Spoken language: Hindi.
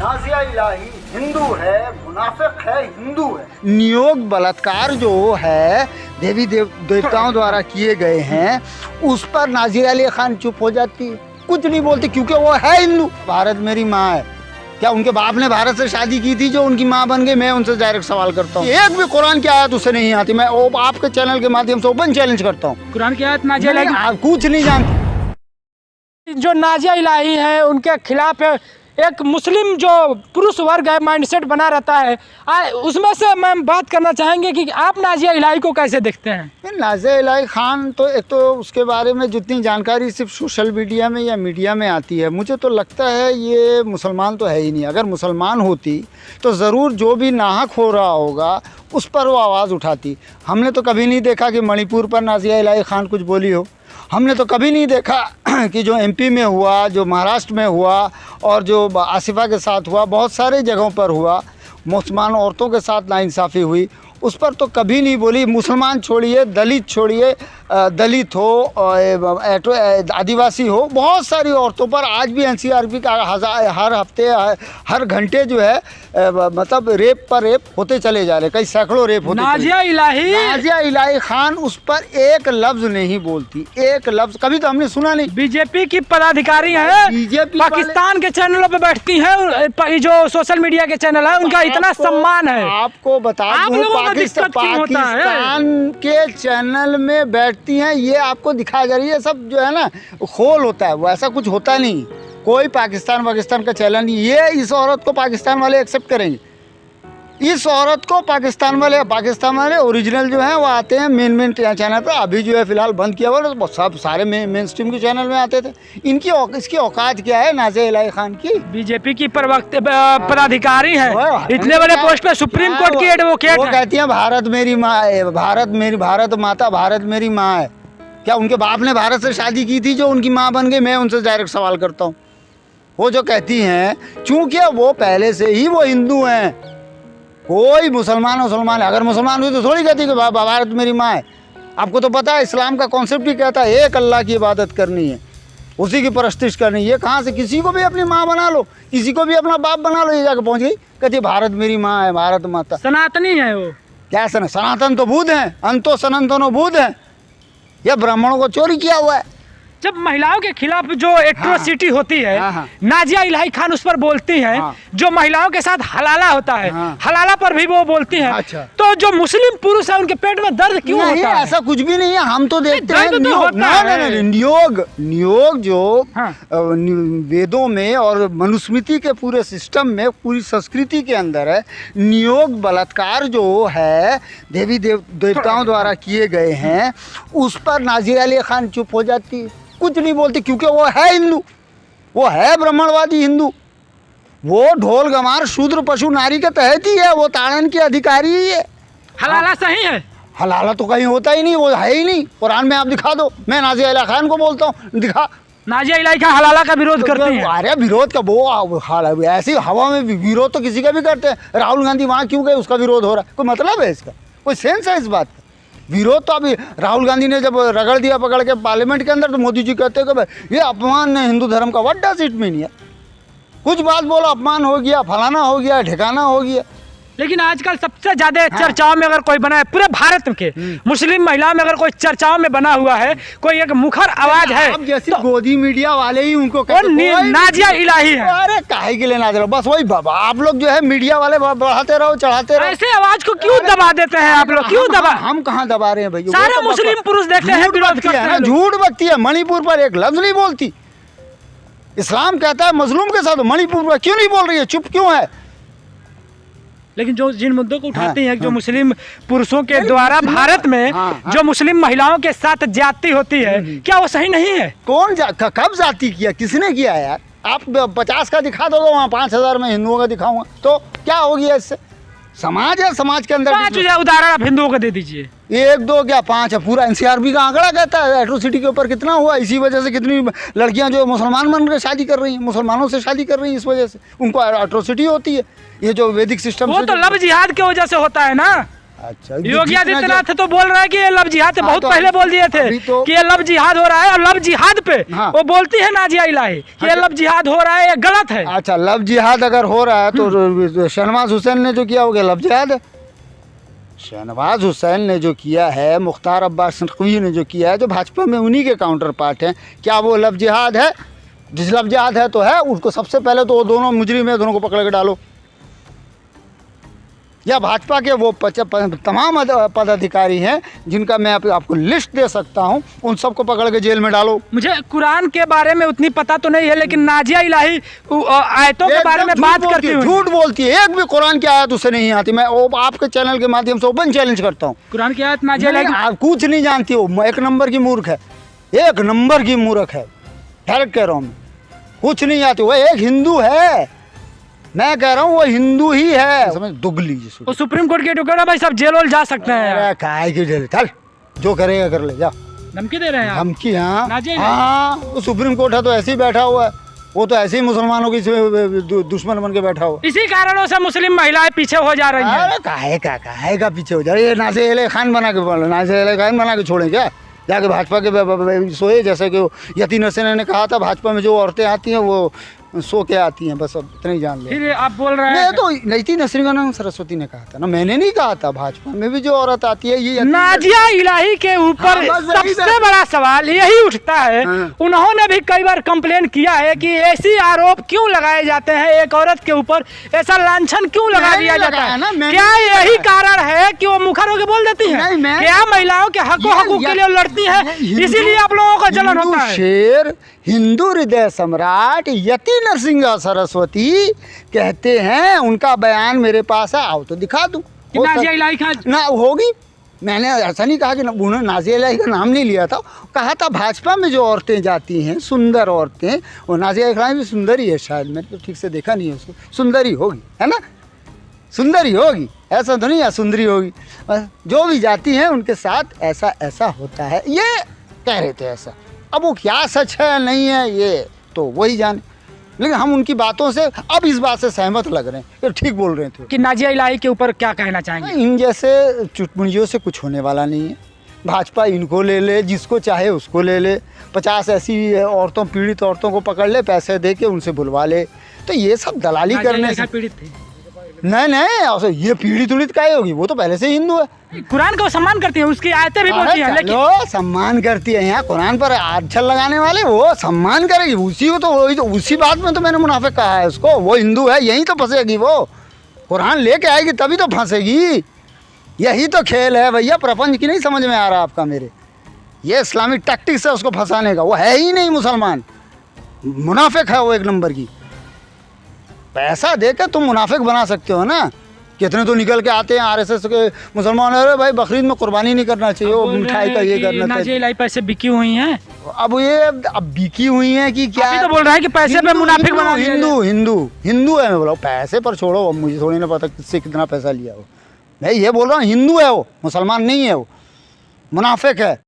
नाजिया इलाही हिंदू है, मुनाफिक है, हिंदू है। नियोग बलात्कार जो है देवी देवताओं द्वारा किए गए हैं, उस पर नाजिया अली खान चुप हो जाती है, कुछ नहीं बोलती, क्योंकि वो है हिंदू। भारत मेरी माँ है। क्या उनके बाप ने भारत से शादी की थी जो उनकी माँ बन गई? मैं उनसे डायरेक्ट सवाल करता हूँ, एक भी कुरान की आयत उससे नहीं आती। मैं आपके चैनल के माध्यम से ओपन चैलेंज करता हूँ, कुरान की आयत नाजिया इलाही आप कुछ नहीं जानते। जो नाजिया इलाही है उनके खिलाफ एक मुस्लिम जो पुरुष वर्ग है माइंडसेट बना रहता है, उसमें से मैम बात करना चाहेंगे कि आप नाजिया इलाही को कैसे देखते हैं? नाजिया इलाही खान तो एक तो उसके बारे में जितनी जानकारी सिर्फ सोशल मीडिया में या मीडिया में आती है, मुझे तो लगता है ये मुसलमान तो है ही नहीं। अगर मुसलमान होती तो ज़रूर जो भी नाहक हो रहा होगा उस पर वो आवाज़ उठाती। हमने तो कभी नहीं देखा कि मणिपुर पर नाजिया इलाही खान कुछ बोली हो। हमने तो कभी नहीं देखा कि जो एमपी में हुआ, जो महाराष्ट्र में हुआ और जो आसिफा के साथ हुआ, बहुत सारे जगहों पर हुआ, मुसलमान औरतों के साथ नाइंसाफ़ी हुई, उस पर तो कभी नहीं बोली। मुसलमान छोड़िए, दलित छोड़िए, दलित हो, आदिवासी हो, बहुत सारी औरतों पर आज भी एनसीआरपी का हर हफ्ते हर घंटे जो है मतलब रेप पर रेप होते चले जा रहे, कई सैकड़ों रेप होते। नाजिया इलाही खान उस पर एक लफ्ज़ नहीं बोलती, एक लफ्ज़ कभी तो हमने सुना नहीं। बीजेपी की पदाधिकारी है, बीजेपी पाकिस्तान के चैनलों पे बैठती है, जो सोशल मीडिया के चैनल है उनका इतना सम्मान है। आपको बता दूं, पाकिस्तान के चैनल में बैठती हैं, ये आपको दिखाया जा रही है, सब जो है ना खोल होता है, वो ऐसा कुछ होता नहीं। कोई पाकिस्तान का चैनल नहीं। ये इस औरत को पाकिस्तान वाले एक्सेप्ट करेंगे, इस औरत को पाकिस्तान वाले ओरिजिनल जो हैं वो आते हैं मेन चैनल पर। अभी जो है फिलहाल बंद किया हुआ, तो सब सारे मेन स्ट्रीम के चैनल में आते थे। इसकी औकात क्या है नाजिया इलाही खान की? बीजेपी की पदाधिकारी है, इतने बड़े पोस्ट पे, सुप्रीम कोर्ट की एडवोकेट। वो कहती हैं भारत मेरी माँ है, भारत माता भारत मेरी माँ है। क्या उनके बाप ने भारत से शादी की थी जो उनकी माँ बन गई? मैं उनसे डायरेक्ट सवाल करता हूँ। वो जो कहती हैं, चूंकि वो पहले से ही वो हिंदू हैं, कोई मुसलमान है, अगर मुसलमान हुई तो थोड़ी कहती कि भारत मेरी माँ है। आपको तो पता है इस्लाम का कॉन्सेप्ट ही कहता है एक अल्लाह की इबादत करनी है, उसी की परस्तिश करनी है। कहाँ से किसी को भी अपनी माँ बना लो, किसी को भी अपना बाप बना लो, ये जाकर पहुँच गई, कहती है भारत मेरी माँ है, भारत माता। सनातनी है वो। क्या सनातन तो बुद्ध हैं, अंतो सनातनो बुद्ध हैं। यह ब्राह्मणों को चोरी किया हुआ है। जब महिलाओं के खिलाफ जो एट्रोसिटी होती है, नाजिया इलाही खान उस पर बोलती हैं। जो महिलाओं के साथ हलाला होता है, हलाला पर भी वो बोलती हैं। अच्छा। तो जो मुस्लिम पुरुष है उनके पेट में दर्द क्यों होता है? ऐसा कुछ भी नहीं है, हम तो देखते हैं नियोग जो वेदों में और मनुस्मृति के पूरे सिस्टम में, पूरी संस्कृति के अंदर है। नियोग बलात्कार जो है देवी देवताओं द्वारा किए गए हैं, उस पर नाजिया अली खान चुप हो जाती है, कुछ नहीं बोलती, क्योंकि वो है हिंदू, वो है ब्राह्मणवादी हिंदू। वो ढोल गमार शूद्र पशु नारी के तहत ही है, वो ताड़न की अधिकारी ही है। हलाला सही है? हलाला तो कहीं होता ही नहीं, वो है ही नहीं। कुरान में आप दिखा दो, मैं नाजिया इलाही खान को बोलता हूँ, दिखा। नाजिया इलाही खान हलाला का विरोध करती है। अरे विरोध का वो ऐसी हवा में विरोध तो किसी का भी करते हैं। राहुल गांधी वहाँ क्यों गए, उसका विरोध हो रहा है, कोई मतलब है इसका? कोई सेंस है इस बात का? विरोध तो अभी राहुल गांधी ने जब रगड़ दिया पकड़ के पार्लियामेंट के अंदर, तो मोदी जी कहते हैं कि भाई ये अपमान है हिंदू धर्म का। What does it mean? कुछ बात बोलो, अपमान हो गया, फलाना हो गया, ठिकाना हो गया। लेकिन आजकल सबसे ज्यादा चर्चाओं में अगर कोई बना है पूरे भारत के मुस्लिम महिलाओं में, अगर कोई चर्चाओं में बना हुआ है, कोई एक मुखर आवाज है, अब जैसे गोदी मीडिया वाले ही उनको नाजिया इलाही है। अरे काहे के लिए नाजिया? बस वही बाबा, आप लोग जो है मीडिया वाले बढ़ाते रहो, चढ़ाते रहो। ऐसे आवाज को क्यों दबा देते हैं आप लोग? क्यों दबा? हम कहाँ दबा रहे हैं भैया? सारे मुस्लिम पुरुष देखते हैं विरोध करते हैं, झूठ बकती है। मणिपुर पर एक लफ्ज नहीं बोलती। इस्लाम कहता है मजलूम के साथ, मणिपुर पर क्यों नहीं बोल रही है, चुप क्यों है? लेकिन जो जिन मुद्दों को उठाती हैं, जो मुस्लिम पुरुषों के द्वारा भारत में जो मुस्लिम महिलाओं के साथ ज्यादती होती है, क्या वो सही नहीं है? कौन कब जाती किया, किसने किया है यार? आप 50 का दिखा दोगे, वहाँ 5000 में हिंदुओं का दिखाऊंगा तो क्या हो गया इससे? समाज है, समाज के अंदर 5 उदाहरण आप हिंदुओं को दे दीजिए। 1 2 क्या 5 है? पूरा एनसीआरबी का आंकड़ा कहता है एट्रोसिटी के ऊपर कितना हुआ। इसी वजह से कितनी लड़कियां जो मुसलमान बनकर शादी कर रही हैं, मुसलमानों से शादी कर रही हैं, इस वजह से उनको एट्रोसिटी होती है। ये जो वैदिक सिस्टम, वो तो लव जिहाद की वजह से होता है ना। अच्छा, योगी जितना आदित्यनाथ तो बोल रहे हैं कि ये लव जिहाद से हाँ, बहुत तो पहले बोल दिए थे कि ये लव जिहाद हो रहा है, और लव जिहाद पे हाँ। वो बोलती है नाजिया इलाही कि ये लव जिहाद हो रहा है, ये गलत है। अच्छा, लव जिहाद अगर हो रहा है तो शहनवाज हुसैन ने जो किया हो गया लव जिहाद है। शहनवाज हुसैन ने जो किया है, मुख्तार अब्बास नकवी ने जो किया है, जो भाजपा में उन्हीं के काउंटर पार्ट हैं, क्या वो लव जिहाद है? जिस लव जिहाद है तो है, उसको सबसे पहले तो वो दोनों मुजरिम है, दोनों को पकड़ के डालो। या भाजपा के वो तमाम पदाधिकारी हैं जिनका मैं आपको लिस्ट दे सकता हूं, उन सबको पकड़ के जेल में डालो। मुझे कुरान के बारे में उतनी पता तो नहीं है, लेकिन नाजिया इलाही आयतों के बारे में बात करती हूँ। झूठ बोलती है, एक भी कुरान की आयत उसे नहीं आती। मैं आपके चैनल के माध्यम से ओपन चैलेंज करता हूँ, कुरान की आयत नाजिया इलाही आप कुछ नहीं जानती हो। एक नंबर की मूर्ख है, एक नंबर की मूर्ख है, डायरेक्ट कह रहा हूँ मैं, कुछ नहीं आती। वो एक हिंदू है, मैं कह रहा हूँ वो हिंदू ही है, समझ, दुगली जिसको। वो सुप्रीम कोर्ट के टुकड़ा भाई सब जेल जा सकते हैं। अरे काय की जेल, चल जो करेगा कर ले, जा। धमकी दे रहे हैं आप? धमकी? हाँ नाजिया हाँ, वो सुप्रीम कोर्ट है तो ऐसे ही बैठा हुआ है, वो तो ऐसे ही मुसलमानों की दुश्मन बन के बैठा हुआ। इसी कारणों से मुस्लिम महिलाएं पीछे हो जा रही हैं। अरे काहे का पीछे हो जा रही है? नाजिया इलाही खान बना के बोलो, नाजिया इलाही खान बना के छोड़े क्या? जाके भाजपा के सोए, जैसे कि यतीन हसन ने कहा था, भाजपा में जो औरतें आती हैं वो सो के आती हैं, बस अब इतना ही जान ले। फिर आप बोल रहे हैं तो यतीन हसन का नाम सरस्वती ने कहा था ना, मैंने नहीं कहा था। भाजपा में भी जो औरत आती है ये नाजिया इलाही के ऊपर हाँ, बस वही सबसे बड़ा सवाल यही उठता है। हाँ। उन्होंने भी कई बार कंप्लेन किया है कि ऐसी आरोप क्यों लगाए जाते हैं, एक औरत के ऊपर ऐसा लांछन क्यों लगा दिया जाता है? क्या यही कारण है कि वो मुखर होकर बोल देती है? क्या महिलाओं के हकूक के लिए लड़ती है, इसीलिए आप लोगों को जलन होता है? शेर हिंदू हृदय सम्राट यतीन नरसिंह सरस्वती कहते हैं, उनका बयान मेरे पास है, आओ तो दिखा दूं। नाजिया इलाही ना होगी, मैंने ऐसा नहीं कहा कि उन्होंने नाजिया इलाही का नाम नहीं लिया था, कहा था भाजपा में जो औरतें जाती हैं, सुंदर औरतें, वो नाजिया इलाही भी सुंदर ही है, शायद मैंने तो ठीक से देखा नहीं है उसको, सुंदर ही होगी, है ना, सुंदर ही होगी, ऐसा तो नहीं है सुंदरी होगी। जो भी जाती हैं उनके साथ ऐसा ऐसा होता है, ये कह रहे थे ऐसा। अब वो क्या सच है नहीं है ये तो वही जाने, लेकिन हम उनकी बातों से अब इस बात से सहमत लग रहे हैं, ये ठीक बोल रहे थे। कि नाजिया इलाही के ऊपर क्या कहना चाहेंगे? इन जैसे चुटमुंजियों से कुछ होने वाला नहीं है। भाजपा इनको ले ले, जिसको चाहे उसको ले ले, 50 ऐसी औरतों, पीड़ित औरतों को पकड़ ले, पैसे दे के उनसे बुलवा ले, तो ये सब दलाली करने से पीड़ित थे? नहीं, ये पीड़ित उड़ित काहे होगी, वो तो पहले से हिंदू है। कुरान को सम्मान करती है, उसकी आयतें भी बोलती है, लेकिन वो सम्मान करती है। यहाँ कुरान पर आछल लगाने वाले वो सम्मान करेगी, उसी को तो वही तो, उसी बात में तो मैंने मुनाफिक कहा है उसको। वो हिंदू है, यही तो फंसेगी वो, कुरान लेके आएगी तभी तो फंसेगी। यही तो खेल है भैया, प्रपंच की नहीं समझ में आ रहा आपका मेरे, ये इस्लामिक टैक्टिक्स है उसको फंसाने का। वो है ही नहीं मुसलमान, मुनाफिक है वो एक नंबर की। पैसा देकर तुम मुनाफिक बना सकते हो ना। कितने तो निकल के आते हैं आरएसएस के मुसलमान, अरे भाई बकरीद में कुर्बानी नहीं करना चाहिए, वो मिठाई का ये करना चाहिए। नाजिया इलाही पैसे बिकी हुई हैं। अब ये अब बिकी हुई हैं कि क्या? तो बोल रहा है कि पैसे पे मुनाफिक बना दिया हिंदू है। मैं बोला पैसे पर छोड़ो, अब मुझे थोड़ी ना पता किससे कितना पैसा लिया हो। मैं ये बोल रहा हूँ हिंदू है वो, मुसलमान नहीं है वो, मुनाफिक है।